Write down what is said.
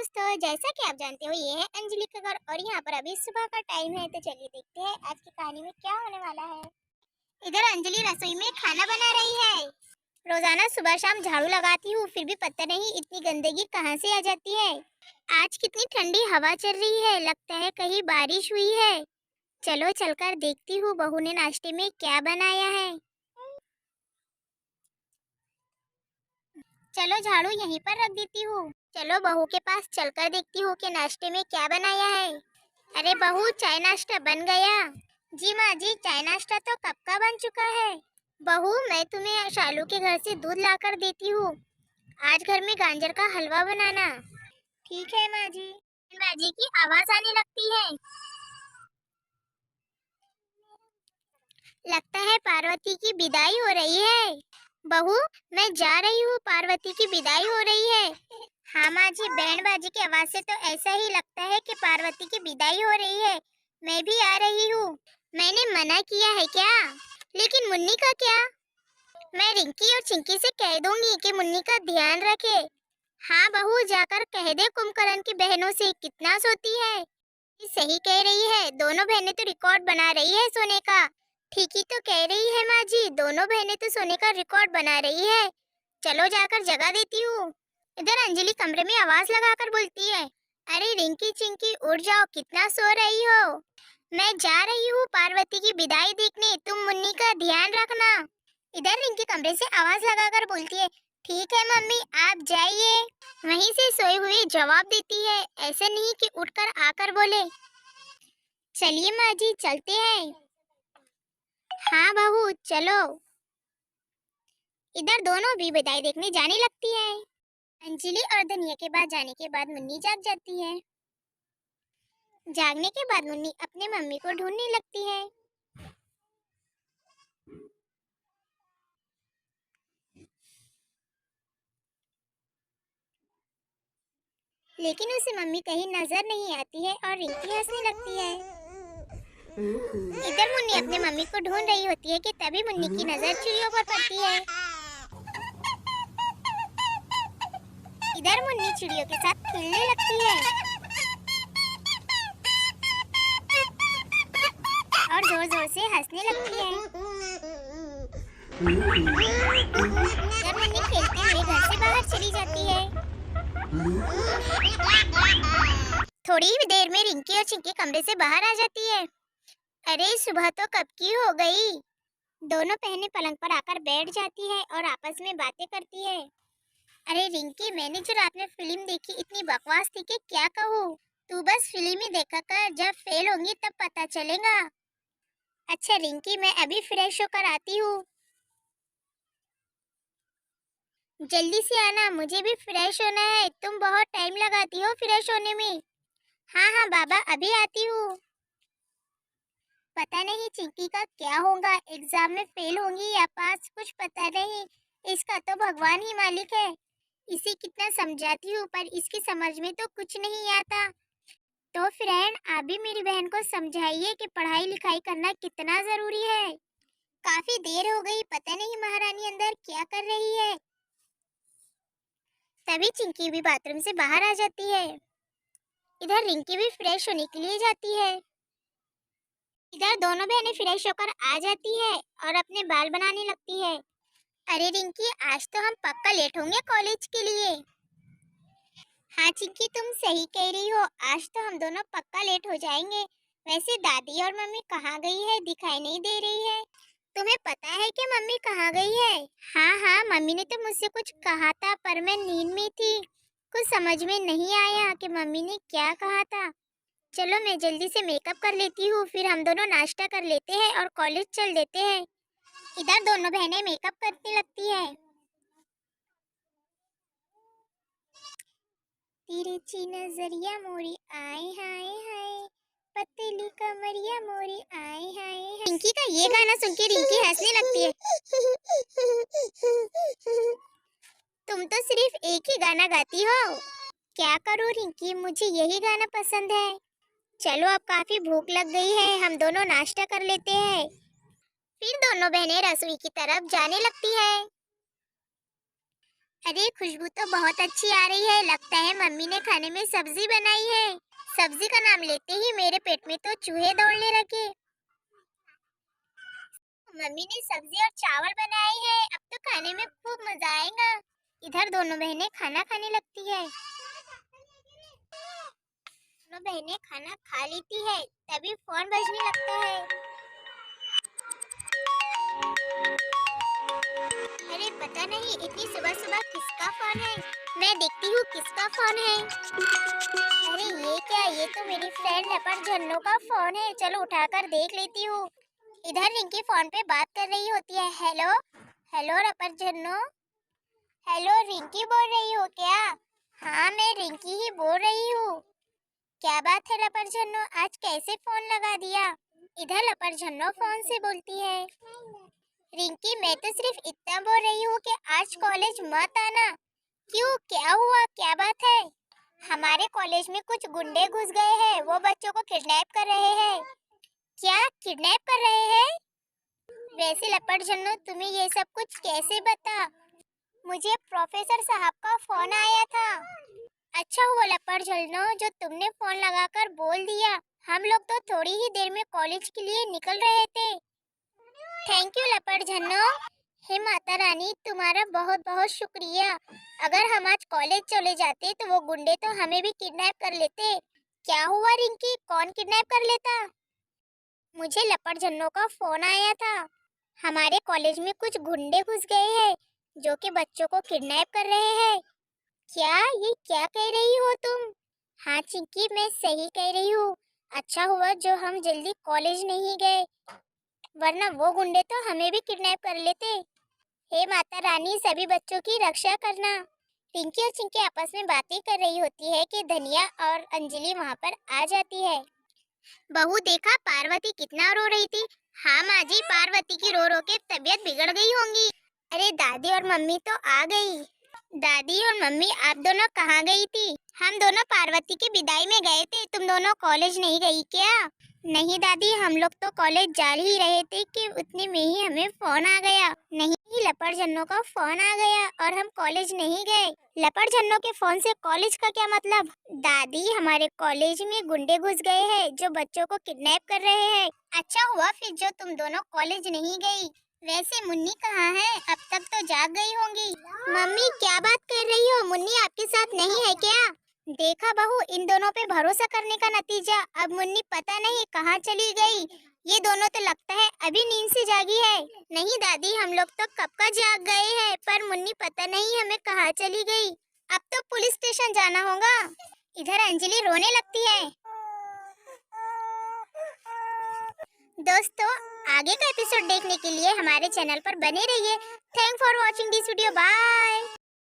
दोस्तों, जैसा कि आप जानते हो ये है अंजलि का घर और यहाँ पर अभी सुबह का टाइम है। तो चलिए देखते हैं आज की कहानी में क्या होने वाला है। इधर अंजलि रसोई में खाना बना रही है। रोजाना सुबह शाम झाड़ू लगाती हूँ, फिर भी पता नहीं इतनी गंदगी कहाँ से आ जाती है। आज कितनी ठंडी हवा चल रही है, लगता है कहीं बारिश हुई है। चलो चलकर देखती हूँ बहू ने नाश्ते में क्या बनाया है। चलो झाड़ू यहीं पर रख देती हूँ। चलो बहू के पास चलकर देखती हूँ कि नाश्ते में क्या बनाया है। अरे बहू, चाय नाश्ता बन गया। जी माँ जी, चाय नाश्ता तो कब का बन चुका है। बहू, मैं तुम्हें शालू के घर से दूध लाकर देती हूँ। आज घर में गाजर का हलवा बनाना। ठीक है माँ जी। माँ जी की आवाज आने लगती है। लगता है पार्वती की विदाई हो रही है। बहू, मैं जा रही हूँ, पार्वती की विदाई हो रही है। हाँ माँ जी, बैंड बाजी की आवाज से तो ऐसा ही लगता है कि पार्वती की विदाई हो रही है। मैं भी आ रही हूँ। मैंने मना किया है क्या? लेकिन मुन्नी का क्या? मैं रिंकी और चिंकी से कह दूंगी कि मुन्नी का ध्यान रखे। हाँ बहू, जाकर कह दे कुंभकर्ण की बहनों से कितना सोती है। ये सही कह रही है, दोनों बहनें तो रिकॉर्ड बना रही है सोने का। ठीक ही तो कह रही है माँ जी, दोनों बहनें तो सोने का रिकॉर्ड बना रही है। चलो जाकर जगा देती हूँ। इधर अंजलि कमरे में आवाज लगाकर बोलती है, अरे रिंकी चिंकी उठ जाओ, कितना सो रही हो। मैं जा रही हूँ पार्वती की विदाई देखने, तुम मुन्नी का ध्यान रखना। इधर रिंकी कमरे से आवाज लगाकर बोलती है, ठीक है मम्मी आप जाइए। वहीं से सोई हुई जवाब देती है, ऐसे नहीं कि उठकर आकर बोले। चलिए माँ जी चलते हैं। हाँ बहू चलो। इधर दोनों भी विदाई देखने जाने लगती है। अंजलि और धनिया के बाद जाने के बाद मुन्नी जाग जाती है। जागने के बाद मुन्नी अपने मम्मी को ढूंढने लगती है। लेकिन उसे मम्मी कहीं नजर नहीं आती है और रिंकी हंसने लगती है। इधर मुन्नी अपने मम्मी को ढूंढ रही होती है कि तभी मुन्नी की नजर चिड़ियों पर पड़ती है। इधर मुन्नी चिड़ियों के साथ खेलने लगती है और जोर जोर से हंसने लगती है। इधर मुन्नी खेलते हुए घर से बाहर चली जाती है। थोड़ी ही देर में रिंकी और चिंकी कमरे से बाहर आ जाती है। अरे सुबह तो कब की हो गई। दोनों बहनें पलंग पर आकर बैठ जाती है और आपस में बातें करती है। अरे रिंकी, मैंने जो रात में फिल्म देखी इतनी बकवास थी कि क्या कहूँ। तू बस फिल्म ही देखा कर, जब फेल होंगी तब पता चलेगा। अच्छा रिंकी, मैं अभी फ्रेश होकर आती हूँ। जल्दी से आना, मुझे भी फ्रेश होना है, तुम बहुत टाइम लगाती हो फ्रेश होने में। हाँ हाँ बाबा, अभी आती हूँ। पता नहीं चिंकी का क्या होगा, एग्जाम में फेल होंगी या पास, कुछ पता नहीं। इसका तो भगवान ही मालिक है। इसे कितना समझाती हूँ पर इसकी समझ में तो कुछ नहीं आता। तो फ्रेंड, आप भी मेरी बहन को समझाइए कि पढ़ाई लिखाई करना कितना जरूरी है। काफी देर हो गई, पता नहीं महारानी अंदर क्या कर रही है। तभी चिंकी भी बाथरूम से बाहर आ जाती है। इधर रिंकी भी फ्रेश होने के लिए जाती है। इधर दोनों बहनें फ्रेश होकर आ जाती है और अपने बाल बनाने लगती है। अरे रिंकी, आज तो हम पक्का लेट होंगे कॉलेज के लिए। हाँ चिंकी, तुम सही कह रही हो, आज तो हम दोनों पक्का लेट हो जाएंगे। वैसे दादी और मम्मी कहाँ गई है, दिखाई नहीं दे रही है। तुम्हें पता है कि मम्मी कहाँ गई है? हाँ हाँ, मम्मी ने तो मुझसे कुछ कहा था पर मैं नींद में थी, कुछ समझ में नहीं आया कि मम्मी ने क्या कहा था। चलो मैं जल्दी से मेकअप कर लेती हूँ, फिर हम दोनों नाश्ता कर लेते हैं और कॉलेज चल देते हैं। इधर दोनों बहनें मेकअप करने लगती है। तिरछी नजरिया मोरी आए हाय हाय, पतली कमरिया मोरी आए हाय हाय। रिंकी का ये गाना सुन के रिंकी हंसने लगती है। तुम तो सिर्फ एक ही गाना गाती हो। क्या करूं रिंकी, मुझे यही गाना पसंद है। चलो अब काफी भूख लग गई है, हम दोनों नाश्ता कर लेते हैं। फिर दोनों बहनें रसोई की तरफ जाने लगती है। अरे खुशबू तो बहुत अच्छी आ रही है, लगता है मम्मी ने खाने में सब्जी बनाई है। सब्जी का नाम लेते ही मेरे पेट में तो चूहे दौड़ने लगे। मम्मी ने सब्जी और चावल बनाए हैं, अब तो खाने में खूब मजा आएगा। इधर दोनों बहनें खाना खाने लगती है। दोनों बहनें खाना खा लेती है, तभी फोन बजने लगता है। अरे पता नहीं इतनी सुबह सुबह किसका फोन है। मैं देखती हूँ किसका फोन है। अरे ये क्या, ये तो मेरी फ्रेंड लपट झन्नो का फोन है। चलो उठाकर देख लेती हूँ। इधर रिंकी फोन पे बात कर रही होती है। हेलो हेलो लपट झन्नो। हेलो रिंकी बोल रही हो क्या? हाँ मैं रिंकी ही बोल रही हूँ। क्या बात है लपट झन्नो, आज कैसे फोन लगा दिया? इधर लपट झन्नो फोन से बोलती है। रिंकी मैं तो सिर्फ इतना बोल रही हूँ कि आज कॉलेज मत आना। क्यों, क्या हुआ, क्या बात है? हमारे कॉलेज में कुछ गुंडे घुस गए हैं, वो बच्चों को किडनैप कर रहे हैं। क्या किडनैप कर रहे हैं? वैसे लपट झन्नो तुम्हें ये सब कुछ कैसे पता? मुझे प्रोफेसर साहब का फोन आया था। अच्छा हुआ लपट झन्नो जो तुमने फोन लगाकर बोल दिया, हम लोग तो थोड़ी ही देर में कॉलेज के लिए निकल रहे थे। थैंक यू लपट झन्नो। हे माता रानी तुम्हारा बहुत बहुत शुक्रिया। अगर हम आज कॉलेज चले जाते तो वो गुंडे तो हमें भी किडनैप कर लेते। क्या हुआ रिंकी, कौन किडनैप कर लेता? मुझे लपट झन्नो का फोन आया था। हमारे कॉलेज में कुछ गुंडे घुस गए हैं जो कि बच्चों को किडनैप कर रहे हैं। क्या, ये क्या कह रही हो तुम? हाँ चिंकी मैं सही कह रही हूँ। अच्छा हुआ जो हम जल्दी कॉलेज नहीं गए, वरना वो गुंडे तो हमें भी किडनैप कर लेते। हे माता रानी सभी बच्चों की रक्षा करना। पिंकी और चिंकी आपस में बातें कर रही होती है कि धनिया और अंजलि वहाँ पर आ जाती है। बहू देखा पार्वती कितना रो रही थी। हाँ माँ जी, पार्वती की रो रो के तबीयत बिगड़ गई होंगी। अरे दादी और मम्मी तो आ गई। दादी और मम्मी आप दोनों कहाँ गई थी? हम दोनों पार्वती की विदाई में गए थे, तुम दोनों कॉलेज नहीं गई क्या? नहीं दादी, हम लोग तो कॉलेज जा ही रहे थे कि उतने में ही हमें फोन आ गया। नहीं, लपट झन्नो का फोन आ गया और हम कॉलेज नहीं गए। लपट झन्नो के फोन से कॉलेज का क्या मतलब? दादी हमारे कॉलेज में गुंडे घुस गए हैं जो बच्चों को किडनैप कर रहे हैं। अच्छा हुआ फिर जो तुम दोनों कॉलेज नहीं गई। वैसे मुन्नी कहाँ है? अब तक तो जाग गई होंगी। मम्मी क्या बात कर रही हो, मुन्नी आपके साथ नहीं है क्या? देखा बहू, इन दोनों पे भरोसा करने का नतीजा। अब मुन्नी पता नहीं कहाँ चली गई। ये दोनों तो लगता है अभी नींद से जागी है। नहीं दादी, हम लोग तो कब का जाग गए हैं, पर मुन्नी पता नहीं हमें कहाँ चली गई। अब तो पुलिस स्टेशन जाना होगा। इधर अंजलि रोने लगती है। दोस्तों आगे का एपिसोड देखने के लिए हमारे चैनल पर बने रहिए। Thank for watching this video, bye.